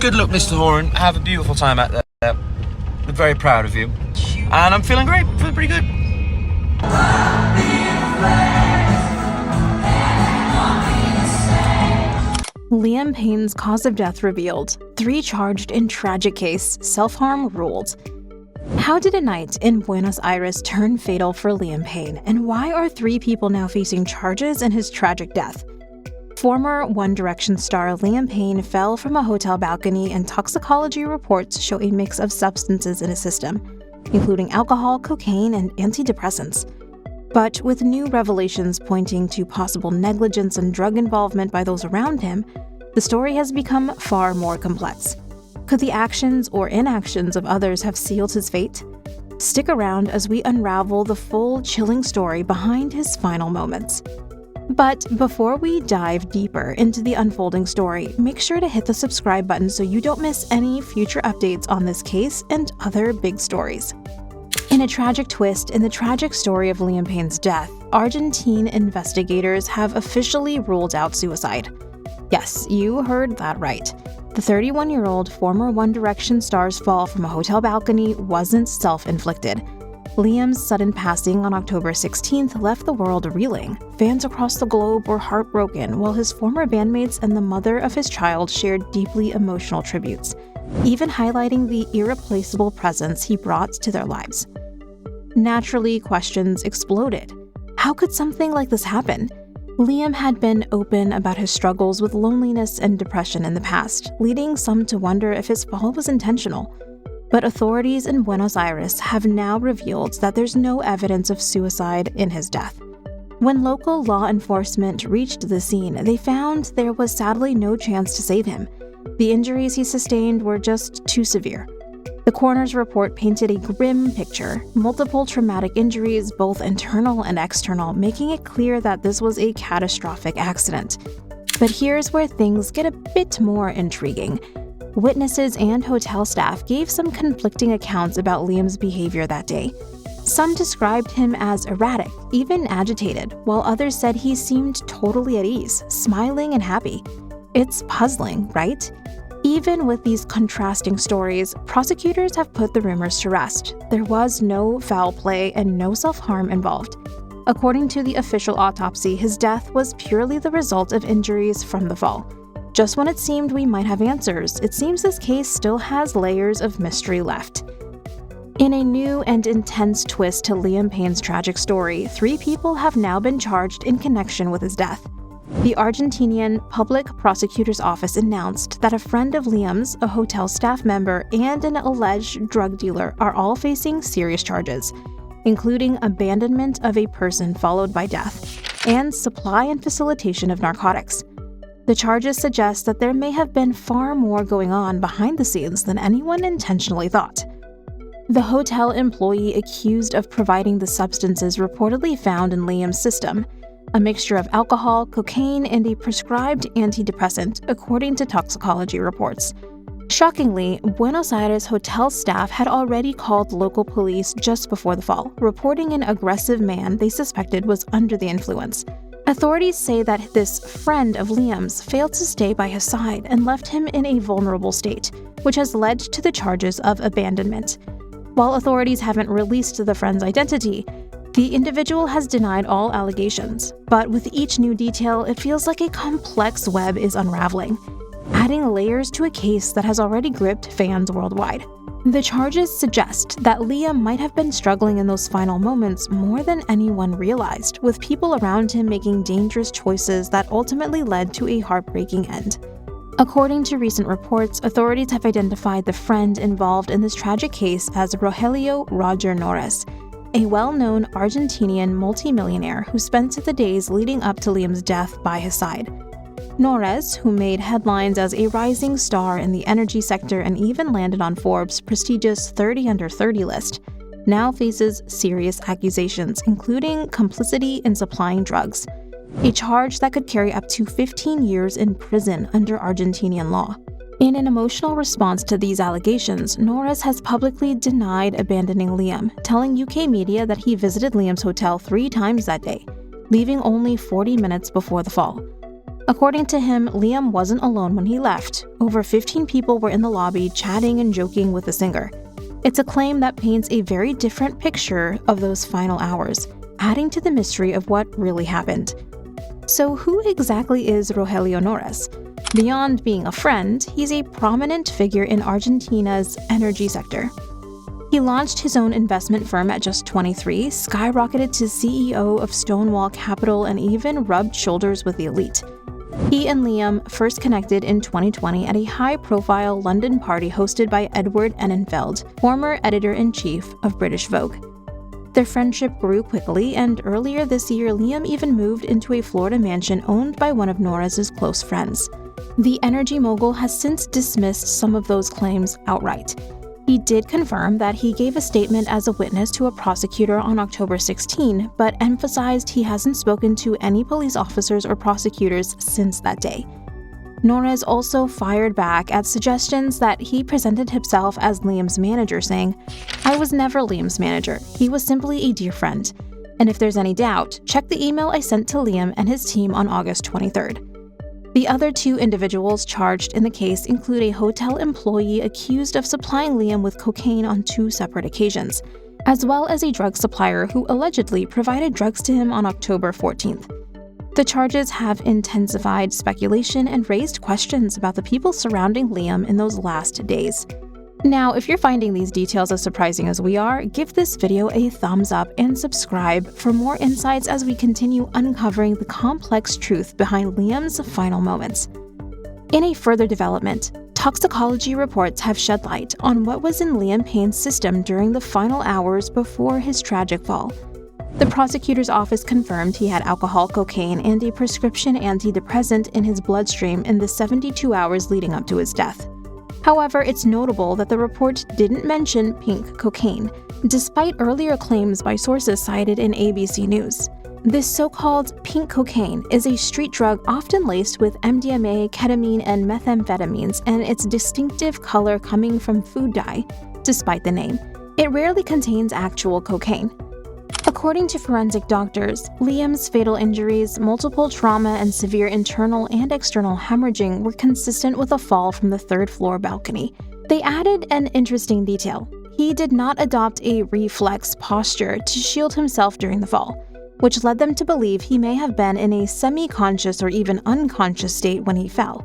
Good luck, Mr. Horan. Have a beautiful time out there. I'm very proud of you. And I'm feeling great. Feeling pretty good. Liam Payne's cause of death revealed. 3 charged in tragic case. Self-harm ruled. How did a night in Buenos Aires turn fatal for Liam Payne? And why are 3 people now facing charges in his tragic death? Former One Direction star Liam Payne fell from a hotel balcony, and toxicology reports show a mix of substances in his system, including alcohol, cocaine, and antidepressants. But with new revelations pointing to possible negligence and drug involvement by those around him, the story has become far more complex. Could the actions or inactions of others have sealed his fate? Stick around as we unravel the full, chilling story behind his final moments. But before we dive deeper into the unfolding story, make sure to hit the subscribe button so you don't miss any future updates on this case and other big stories. In a tragic twist in the tragic story of Liam Payne's death, Argentine investigators have officially ruled out suicide. Yes, you heard that right. The 31-year-old former One Direction star's fall from a hotel balcony wasn't self-inflicted. Liam's sudden passing on October 16th left the world reeling. Fans across the globe were heartbroken, while his former bandmates and the mother of his child shared deeply emotional tributes, even highlighting the irreplaceable presence he brought to their lives. Naturally, questions exploded. How could something like this happen? Liam had been open about his struggles with loneliness and depression in the past, leading some to wonder if his fall was intentional. But authorities in Buenos Aires have now revealed that there's no evidence of suicide in his death. When local law enforcement reached the scene, they found there was sadly no chance to save him. The injuries he sustained were just too severe. The coroner's report painted a grim picture, multiple traumatic injuries, both internal and external, making it clear that this was a catastrophic accident. But here's where things get a bit more intriguing. Witnesses and hotel staff gave some conflicting accounts about Liam's behavior that day. Some described him as erratic, even agitated, while others said he seemed totally at ease, smiling and happy. It's puzzling, right? Even with these contrasting stories, prosecutors have put the rumors to rest. There was no foul play and no self-harm involved. According to the official autopsy, his death was purely the result of injuries from the fall. Just when it seemed we might have answers, it seems this case still has layers of mystery left. In a new and intense twist to Liam Payne's tragic story, 3 people have now been charged in connection with his death. The Argentinian Public Prosecutor's Office announced that a friend of Liam's, a hotel staff member, and an alleged drug dealer are all facing serious charges, including abandonment of a person followed by death, and supply and facilitation of narcotics. The charges suggest that there may have been far more going on behind the scenes than anyone intentionally thought. The hotel employee accused of providing the substances reportedly found in Liam's system, a mixture of alcohol, cocaine, and a prescribed antidepressant, according to toxicology reports. Shockingly, Buenos Aires hotel staff had already called local police just before the fall, reporting an aggressive man they suspected was under the influence. Authorities say that this friend of Liam's failed to stay by his side and left him in a vulnerable state, which has led to the charges of abandonment. While authorities haven't released the friend's identity, the individual has denied all allegations. But with each new detail, it feels like a complex web is unraveling, adding layers to a case that has already gripped fans worldwide. The charges suggest that Liam might have been struggling in those final moments more than anyone realized, with people around him making dangerous choices that ultimately led to a heartbreaking end. According to recent reports, authorities have identified the friend involved in this tragic case as Rogelio Roger Norris, a well-known Argentinian multimillionaire who spent the days leading up to Liam's death by his side. Norris, who made headlines as a rising star in the energy sector and even landed on Forbes' prestigious 30 Under 30 list, now faces serious accusations, including complicity in supplying drugs, a charge that could carry up to 15 years in prison under Argentinian law. In an emotional response to these allegations, Norris has publicly denied abandoning Liam, telling UK media that he visited Liam's hotel 3 times that day, leaving only 40 minutes before the fall. According to him, Liam wasn't alone when he left. Over 15 people were in the lobby chatting and joking with the singer. It's a claim that paints a very different picture of those final hours, adding to the mystery of what really happened. So who exactly is Rogelio Nores? Beyond being a friend, he's a prominent figure in Argentina's energy sector. He launched his own investment firm at just 23, skyrocketed to CEO of Stonewall Capital, and even rubbed shoulders with the elite. He and Liam first connected in 2020 at a high-profile London party hosted by Edward Enenfeld, former editor-in-chief of British Vogue. Their friendship grew quickly, and earlier this year, Liam even moved into a Florida mansion owned by one of Nores's close friends. The energy mogul has since dismissed some of those claims outright. He did confirm that he gave a statement as a witness to a prosecutor on October 16, but emphasized he hasn't spoken to any police officers or prosecutors since that day. Nores also fired back at suggestions that he presented himself as Liam's manager, saying, "I was never Liam's manager. He was simply a dear friend. And if there's any doubt, check the email I sent to Liam and his team on August 23rd. The other two individuals charged in the case include a hotel employee accused of supplying Liam with cocaine on 2 separate occasions, as well as a drug supplier who allegedly provided drugs to him on October 14th. The charges have intensified speculation and raised questions about the people surrounding Liam in those last days. Now, if you're finding these details as surprising as we are, give this video a thumbs up and subscribe for more insights as we continue uncovering the complex truth behind Liam's final moments. In a further development, toxicology reports have shed light on what was in Liam Payne's system during the final hours before his tragic fall. The prosecutor's office confirmed he had alcohol, cocaine, and a prescription antidepressant in his bloodstream in the 72 hours leading up to his death. However, it's notable that the report didn't mention pink cocaine, despite earlier claims by sources cited in ABC News. This so-called pink cocaine is a street drug often laced with MDMA, ketamine, and methamphetamines, and its distinctive color coming from food dye. Despite the name, it rarely contains actual cocaine. According to forensic doctors, Liam's fatal injuries, multiple trauma, and severe internal and external hemorrhaging were consistent with a fall from the 3rd-floor balcony. They added an interesting detail. He did not adopt a reflex posture to shield himself during the fall, which led them to believe he may have been in a semi-conscious or even unconscious state when he fell.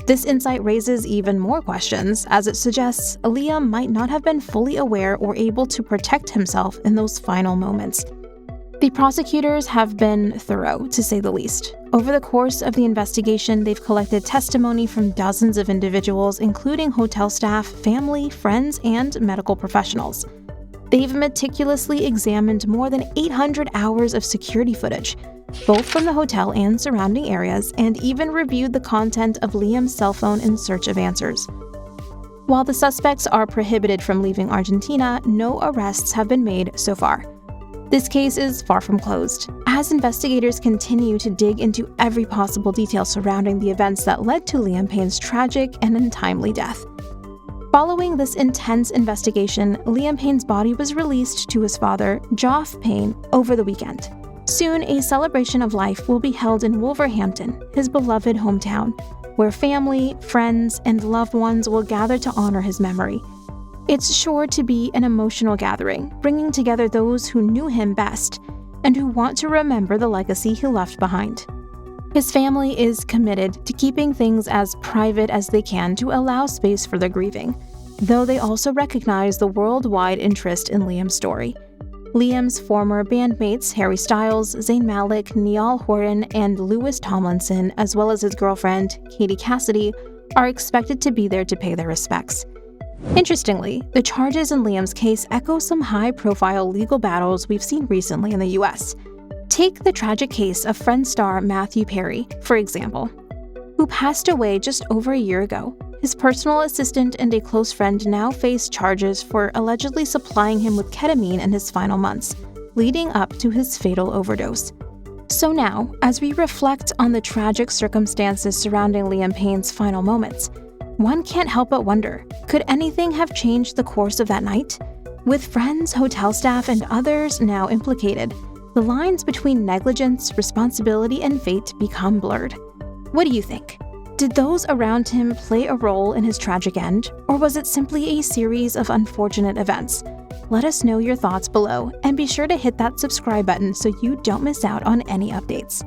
This insight raises even more questions, as it suggests Liam might not have been fully aware or able to protect himself in those final moments. The prosecutors have been thorough, to say the least. Over the course of the investigation, they've collected testimony from dozens of individuals, including hotel staff, family, friends, and medical professionals. They've meticulously examined more than 800 hours of security footage, both from the hotel and surrounding areas, and even reviewed the content of Liam's cell phone in search of answers. While the suspects are prohibited from leaving Argentina, no arrests have been made so far. This case is far from closed, as investigators continue to dig into every possible detail surrounding the events that led to Liam Payne's tragic and untimely death. Following this intense investigation, Liam Payne's body was released to his father, Geoff Payne, over the weekend. Soon, a celebration of life will be held in Wolverhampton, his beloved hometown, where family, friends, and loved ones will gather to honor his memory. It's sure to be an emotional gathering, bringing together those who knew him best and who want to remember the legacy he left behind. His family is committed to keeping things as private as they can to allow space for their grieving, though they also recognize the worldwide interest in Liam's story. Liam's former bandmates Harry Styles, Zayn Malik, Niall Horan, and Louis Tomlinson, as well as his girlfriend, Katie Cassidy, are expected to be there to pay their respects. Interestingly, the charges in Liam's case echo some high-profile legal battles we've seen recently in the US. Take the tragic case of Friends star Matthew Perry, for example, who passed away just over a year ago. His personal assistant and a close friend now face charges for allegedly supplying him with ketamine in his final months, leading up to his fatal overdose. So now, as we reflect on the tragic circumstances surrounding Liam Payne's final moments, one can't help but wonder, could anything have changed the course of that night? With friends, hotel staff, and others now implicated, the lines between negligence, responsibility, and fate become blurred. What do you think? Did those around him play a role in his tragic end, or was it simply a series of unfortunate events? Let us know your thoughts below, and be sure to hit that subscribe button so you don't miss out on any updates.